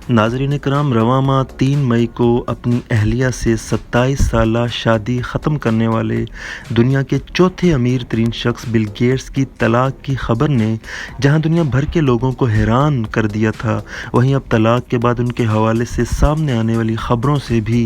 ناظرین کرام، رواں ماہ 3 مئی کو اپنی اہلیہ سے 27 سالہ شادی ختم کرنے والے دنیا کے چوتھے امیر ترین شخص بل گیٹس کی طلاق کی خبر نے جہاں دنیا بھر کے لوگوں کو حیران کر دیا تھا، وہیں اب طلاق کے بعد ان کے حوالے سے سامنے آنے والی خبروں سے بھی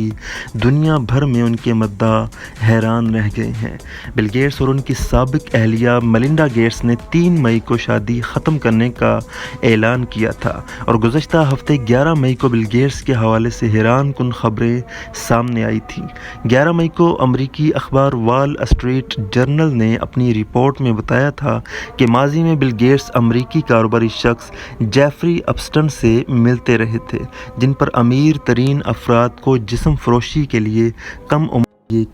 دنیا بھر میں ان کے مداح حیران رہ گئے ہیں۔ بل گیٹس اور ان کی سابق اہلیہ میلنڈا گیٹس نے 3 مئی کو شادی ختم کرنے کا اعلان کیا تھا اور گزشتہ ہفتے 11 مئی کو بل گیٹس کے حوالے سے حیران کن خبریں سامنے آئی تھیں۔ 11 مئی کو امریکی اخبار وال اسٹریٹ جرنل نے اپنی رپورٹ میں بتایا تھا کہ ماضی میں بل گیٹس امریکی کاروباری شخص جیفری اپسٹن سے ملتے رہے تھے، جن پر امیر ترین افراد کو جسم فروشی کے لیے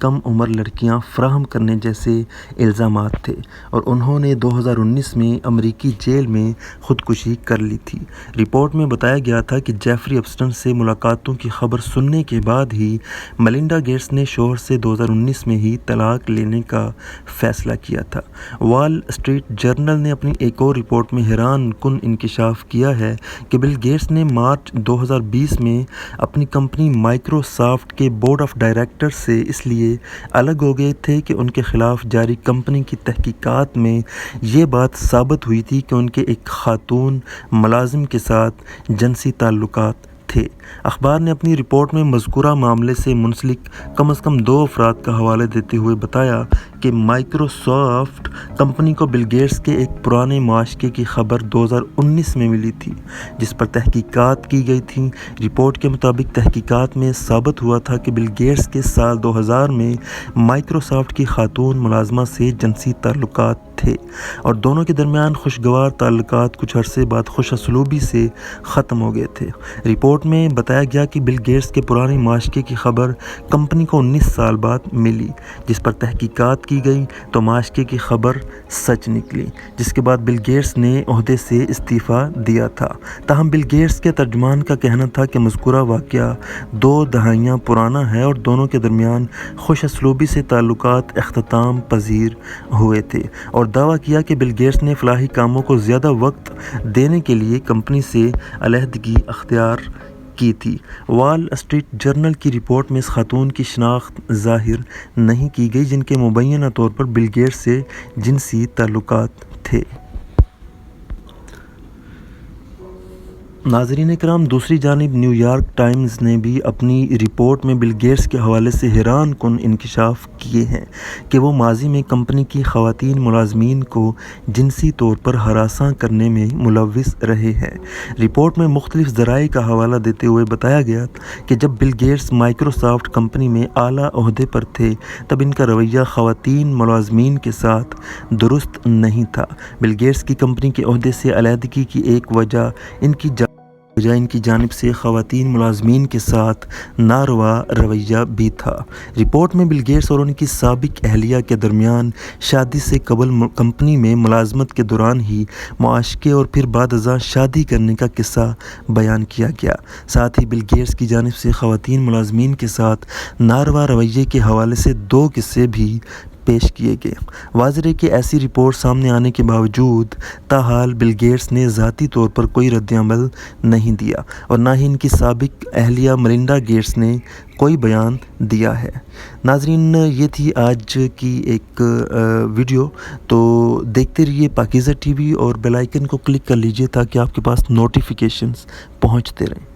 کم عمر لڑکیاں فراہم کرنے جیسے الزامات تھے، اور انہوں نے 2019 میں امریکی جیل میں خودکشی کر لی تھی۔ رپورٹ میں بتایا گیا تھا کہ جیفری اپسٹن سے ملاقاتوں کی خبر سننے کے بعد ہی میلنڈا گیٹس نے شوہر سے 2019 میں ہی طلاق لینے کا فیصلہ کیا تھا۔ وال اسٹریٹ جرنل نے اپنی ایک اور رپورٹ میں حیران کن انکشاف کیا ہے کہ بل گیٹس نے مارچ 2020 میں اپنی کمپنی مائیکروسافٹ کے بورڈ آف ڈائریکٹر سے اس لیے الگ ہو گئے تھے کہ ان کے خلاف جاری کمپنی کی تحقیقات میں یہ بات ثابت ہوئی تھی کہ ان کے ایک خاتون ملازم کے ساتھ جنسی تعلقات تھے۔ اخبار نے اپنی رپورٹ میں مذکورہ معاملے سے منسلک کم از کم 2 افراد کا حوالہ دیتے ہوئے بتایا کہ مائیکروسافٹ کمپنی کو بل گیٹس کے ایک پرانے معاشقے کی خبر 2019 میں ملی تھی، جس پر تحقیقات کی گئی تھیں۔ رپورٹ کے مطابق تحقیقات میں ثابت ہوا تھا کہ بل گیٹس کے سال 2000 میں مائیکروسافٹ کی خاتون ملازمہ سے جنسی تعلقات تھے اور دونوں کے درمیان خوشگوار تعلقات کچھ عرصے بعد خوش اسلوبی سے ختم ہو گئے تھے۔ رپورٹ میں بتایا گیا کہ بل گیٹس کے پرانے معاشقے کی خبر کمپنی کو 19 سال بعد ملی، جس پر تحقیقات کی گئی تو معاشقے کی خبر سچ نکلی، جس کے بعد بل گیٹس نے عہدے سے استعفیٰ دیا تھا۔ تاہم بل گیٹس کے ترجمان کا کہنا تھا کہ مذکورہ واقعہ 2 دہائیاں پرانا ہے اور دونوں کے درمیان خوش اسلوبی سے تعلقات اختتام پذیر ہوئے تھے، اور دعویٰ کیا کہ بل گیٹس نے فلاحی کاموں کو زیادہ وقت دینے کے لیے کمپنی سے علیحدگی اختیار کی تھی۔ وال اسٹریٹ جرنل کی رپورٹ میں اس خاتون کی شناخت ظاہر نہیں کی گئی جن کے مبینہ طور پر بل گیٹس سے جنسی تعلقات تھے۔ ناظرین کرام، دوسری جانب نیو یارک ٹائمز نے بھی اپنی رپورٹ میں بل گیٹس کے حوالے سے حیران کن انکشاف کیے ہیں کہ وہ ماضی میں کمپنی کی خواتین ملازمین کو جنسی طور پر ہراساں کرنے میں ملوث رہے ہیں۔ رپورٹ میں مختلف ذرائع کا حوالہ دیتے ہوئے بتایا گیا کہ جب بل گیٹس مائیکروسافٹ کمپنی میں اعلیٰ عہدے پر تھے تب ان کا رویہ خواتین ملازمین کے ساتھ درست نہیں تھا۔ بل گیٹس کی کمپنی کے عہدے سے علیحدگی کی ایک وجہ ان کی جانب سے خواتین ملازمین کے ساتھ ناروا رویہ بھی تھا۔ رپورٹ میں بل گیٹس اور ان کی سابق اہلیہ کے درمیان شادی سے قبل کمپنی میں ملازمت کے دوران ہی معاشقے اور پھر بعد ازاں شادی کرنے کا قصہ بیان کیا گیا۔ ساتھ ہی بل گیٹس کی جانب سے خواتین ملازمین کے ساتھ ناروا رویے کے حوالے سے 2 قصے بھی پیش کیے گئے۔ واضح ہے کہ ایسی رپورٹ سامنے آنے کے باوجود تاحال بل گیٹس نے ذاتی طور پر کوئی رد عمل نہیں دیا اور نہ ہی ان کی سابق اہلیہ میلنڈا گیٹس نے کوئی بیان دیا ہے۔ ناظرین، یہ تھی آج کی ایک ویڈیو، تو دیکھتے رہیے پاکیزہ ٹی وی اور بیل آئیکن کو کلک کر لیجئے تاکہ آپ کے پاس نوٹیفیکیشنز پہنچتے رہیں۔